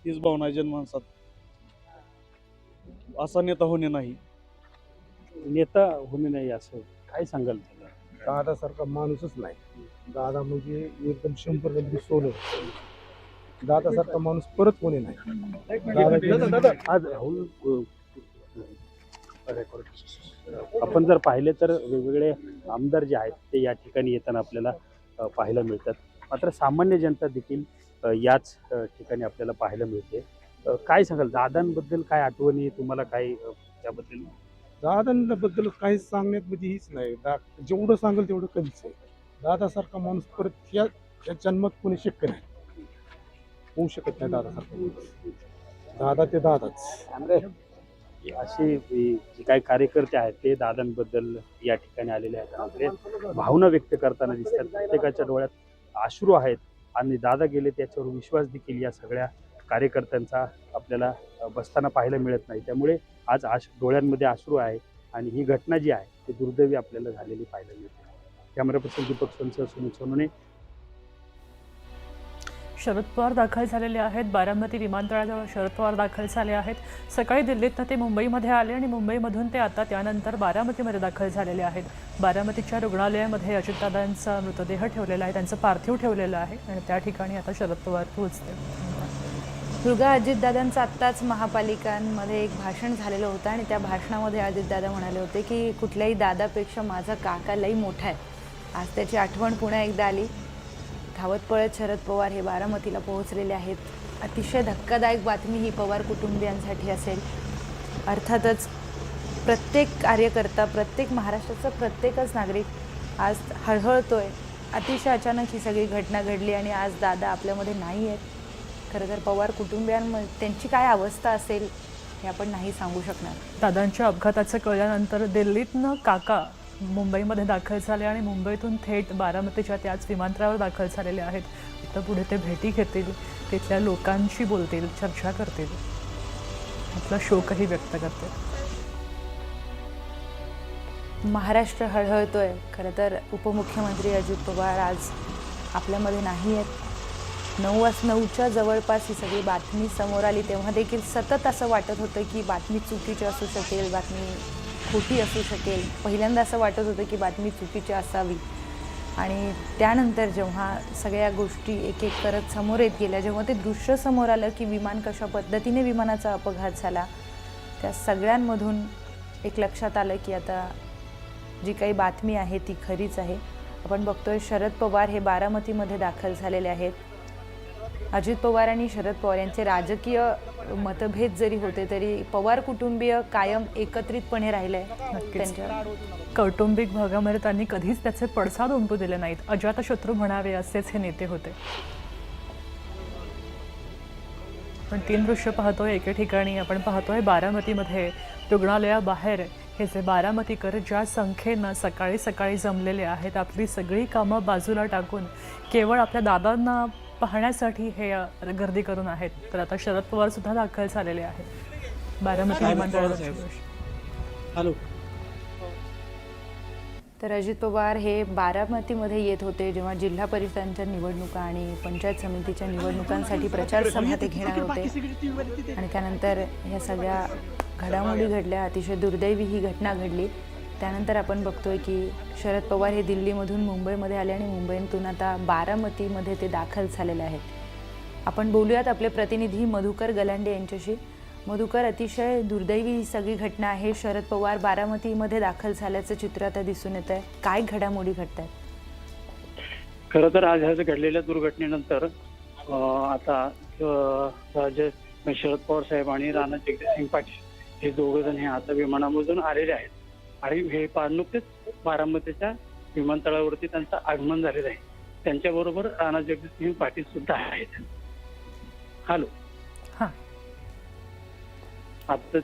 हीच भावना आहे जनमानसात. असा नेता होणे नाही. नेता होणे नाही असं काय सांगाल त्याला? दादासारखा माणूसच नाही. दादा म्हणजे एकदम 100% सोनं. दादासारखा माणूस परत कोणी नाही. आज राहुल आपण जर पाहिले तर वेगवेगळे आमदार जे आहेत ते या ठिकाणी येताना आपल्याला पाहायला मिळतात. मात्र सामान्य जनता देखील याच ठिकाणी आपल्याला पाहायला मिळते. काय सांगाल दादांबद्दल? काय आठवणी तुम्हाला? काय त्याबद्दल? दादांबद्दल काहीच सांगण्यात म्हणजे हीच नाही. जेवढं सांगेल तेवढं कमीच आहे. दादासारखा माणूस परत या जन्मात कोणी शक्य नाही. होऊ शकत नाही दादासारखा माणूस. दादा ते दादाच. असे जे काही कार्यकर्ते आहेत ते दादांबद्दल या ठिकाणी आलेले आहेत. आपले भावना व्यक्त करताना दिसतात. प्रत्येकाच्या डोळ्यात अश्रू आहेत आणि दादा गेले त्याच्यावर विश्वास देखील या सगळ्या कार्यकर्त्यांचा आपल्याला बसताना पाहायला मिळत नाही. त्यामुळे आज डोळ्यांमध्ये अश्रू आहे आणि ही घटना जी आहे ती दुर्दैवी आपल्याला झालेली पाहायला मिळते. कॅमेरा पर्सन दीपक सोनसह सुनील सोनवणे. शरद पवार दाखल झालेले आहेत. बारामती विमानतळाजवळ शरद पवार दाखल झाले आहेत. सकाळी दिल्लीतनं ते मुंबईमध्ये आले आणि मुंबईमधून ते आता त्यानंतर बारामतीमध्ये दाखल झालेले आहेत. बारामतीच्या रुग्णालयामध्ये अजितदादांचा मृतदेह ठेवलेला आहे, त्यांचं पार्थिव ठेवलेलं आहे आणि त्या ठिकाणी आता शरद पवार पोहोचले. दुर्गा, अजितदादांचं आत्ताच महापालिकांमध्ये एक भाषण झालेलं होतं आणि त्या भाषणामध्ये अजितदादा म्हणाले होते की कुठल्याही दादापेक्षा माझा काका लई मोठा आहे. आज त्याची आठवण पुन्हा एकदा आली. धावत पळत शरद पवार हे बारामतीला पोहोचलेले आहेत. अतिशय धक्कादायक बातमी ही पवार कुटुंबियांसाठी असेल. अर्थातच प्रत्येक कार्यकर्ता, प्रत्येक महाराष्ट्राचा प्रत्येकच नागरिक आज हळहळतोय. अतिशय अचानक ही सगळी घटना घडली आणि आज दादा आपल्यामध्ये नाही आहेत. खरं तर पवार कुटुंबियांमध्ये त्यांची काय अवस्था असेल हे आपण नाही सांगू शकणार. दादांच्या अपघाताचं कळल्यानंतर दिल्लीतनं काका मुंबईमध्ये दाखल झाले आणि मुंबईतून थेट बारामतीच्या त्याच विमानतळावर दाखल झालेले आहेत. आता पुढे ते भेटी घेतील, तिथल्या लोकांशी बोलतील, चर्चा करतील, आपला शोकही व्यक्त करतील. महाराष्ट्र हळहळतोय. खरं तर उपमुख्यमंत्री अजित पवार आज आपल्यामध्ये नाही आहेत. 9:09च्या जवळपास ही सगळी बातमी समोर आली तेव्हा देखील सतत असं वाटत होतं की बातमी चुकीची असू शकेल, बातमी खोटी असू शकेल. पहिल्यांदा असं वाटत होतं की बातमी चुकीची असावी आणि त्यानंतर जेव्हा सगळ्या गोष्टी एक एक करत समोर येत गेल्या, जेव्हा ते दृश्य समोर आलं की विमान कशा पद्धतीने विमानाचा अपघात झाला, त्या सगळ्यांमधून एक लक्षात आलं की आता जी काही बातमी आहे ती खरीच आहे. आपण बघतोय शरद पवार हे बारामतीमध्ये दाखल झालेले आहेत. अजित पवार आणि शरद पवार यांचे राजकीय मतभेद जरी होते तरी पवार कुटुंबीय कायम एकत्रितपणे राहिले. त्यांच्या कौटुंबिक भागामध्ये त्यांनी कधीच त्याचे पडसाद उमटू दिले नाहीत. अजातशत्रू म्हणावे असेच हे नेते होते. पण 3 दृश्य पाहतोय. एके ठिकाणी आपण पाहतोय बारामतीमध्ये रुग्णालयाबाहेर हे जे बारामतीकर ज्या संख्येनं सकाळी सकाळी जमलेले आहेत, आपली सगळी कामं बाजूला टाकून केवळ आपल्या दादांना पाहण्यासाठी हे गर्दी करून आहेत. तर आता शरद पवार सुद्धा दाखल झालेले आहेत बारामती विमानतळावर. हॅलो. तर अजित पवार हे बारामतीमध्ये येत होते जेव्हा जिल्हा परिषदांच्या निवडणुका आणि पंचायत समितीच्या निवडणुकांसाठी प्रचार सभा ते घेणार होते आणि त्यानंतर ह्या सगळ्या घडामोडी घडल्या. अतिशय दुर्दैवी ही घटना घडली. त्यानंतर आपण बघतोय की शरद पवार हे दिल्लीमधून मुंबईमध्ये आले आणि मुंबईतून आता बारामतीमध्ये ते दाखल झालेले आहेत. आपण बोलूयात आपले प्रतिनिधी मधुकर गलांडे यांच्याशी. मधुकर, अतिशय दुर्दैवी ही सगळी घटना आहे. शरद पवार बारामतीमध्ये दाखल झाल्याचं चित्र आता दिसून येत आहे. काय घडामोडी घडत आहेत? खरं तर आज ह्या घडलेल्या दुर्घटनेनंतर आता शरद पवार साहेब आणि राणा जगजितसिंग पाटील हे दोघं जण हे आता विमानामधून आलेले आहेत आणि हे नुकतेच बारामतीच्या विमानतळावरती त्यांचं आगमन झालेलं आहे. त्यांच्याबरोबर राणा जगजितसिंग पाटील सुद्धा आहेत. हॅलो. हां. आता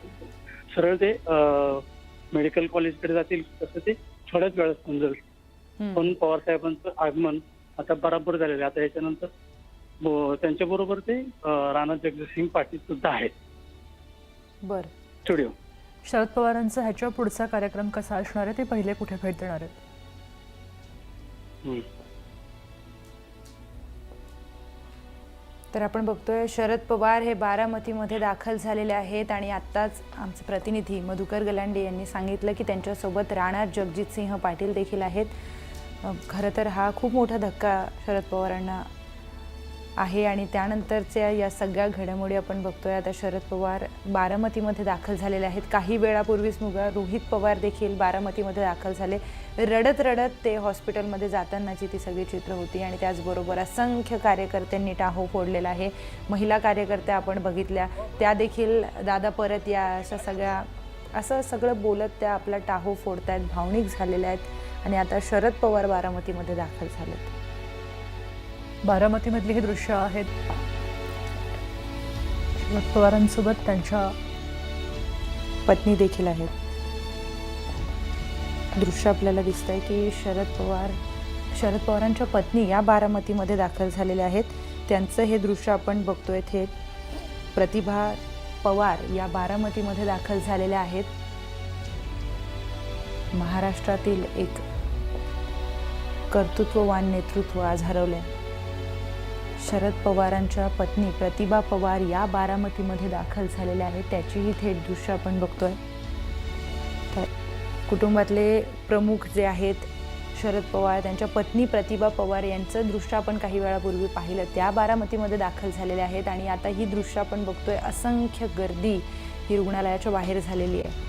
सरळ ते मेडिकल कॉलेजकडे जातील तसं ते थोड्याच वेळात समजेल. पण पवार साहेबांचं आगमन आता बराबर झालेलं आहे. आता याच्यानंतर त्यांच्याबरोबर ते राणा जगजितसिंग पाटील सुद्धा आहेत. बरं. स्टुडिओ. शरद पवारांचा ह्याच्या पुढचा कार्यक्रम कसा असणार आहे? ते पहिले कुठे भेट देणार आहेत? तर आपण बघतोय शरद पवार हे बारामतीमध्ये दाखल झालेले आहेत आणि आत्ताच आमचे प्रतिनिधी मधुकर गलांडे यांनी सांगितलं की त्यांच्यासोबत राणा जगजितसिंह पाटील देखील आहेत. खरं तर हा खूप मोठा धक्का शरद पवारांना आहे आणि त्यानंतरच्या या सगळ्या घडामोडी आपण बघतोय. आता शरद पवार बारामतीमध्ये दाखल झालेले आहेत. काही वेळापूर्वीच मुलगा रोहित पवार देखील बारामतीमध्ये दाखल झाले. रडत रडत ते हॉस्पिटलमध्ये जातानाची ती सगळी चित्र होती आणि त्याचबरोबर असंख्य कार्यकर्त्यांनी टाहो फोडलेला आहे. महिला कार्यकर्त्या आपण बघितल्या, त्या देखील दादा परत या अशा सगळ्या असं सगळं बोलत त्या आपला टाहो फोडतायत, भावनिक झालेल्या आहेत आणि आता शरद पवार बारामतीमध्ये दाखल झालेत. बारामतीमधली ही दृश्य आहेत. शरद पवारांसोबत त्यांच्या पत्नी देखील आहेत. दृश्य आपल्याला दिसतंय की शरद पवारांच्या पत्नी या बारामतीमध्ये दाखल झालेल्या आहेत. त्यांचं हे दृश्य आपण बघतोय. थेट प्रतिभा पवार या बारामतीमध्ये दाखल झालेल्या आहेत. महाराष्ट्रातील एक कर्तृत्ववान नेतृत्व आज हरवलंय. शरद पवारांच्या पत्नी प्रतिभा पवार या बारामतीमध्ये दाखल झालेल्या आहेत. त्याचीही थेट दृश्य आपण बघतोय. तर कुटुंबातले प्रमुख जे आहेत शरद पवार, त्यांच्या पत्नी प्रतिभा पवार यांचं दृश्य आपण काही वेळापूर्वी पाहिलं. त्या बारामतीमध्ये दाखल झालेल्या आहेत आणि आता ही दृश्य आपण बघतोय. असंख्य गर्दी ही रुग्णालयाच्या बाहेर झालेली आहे.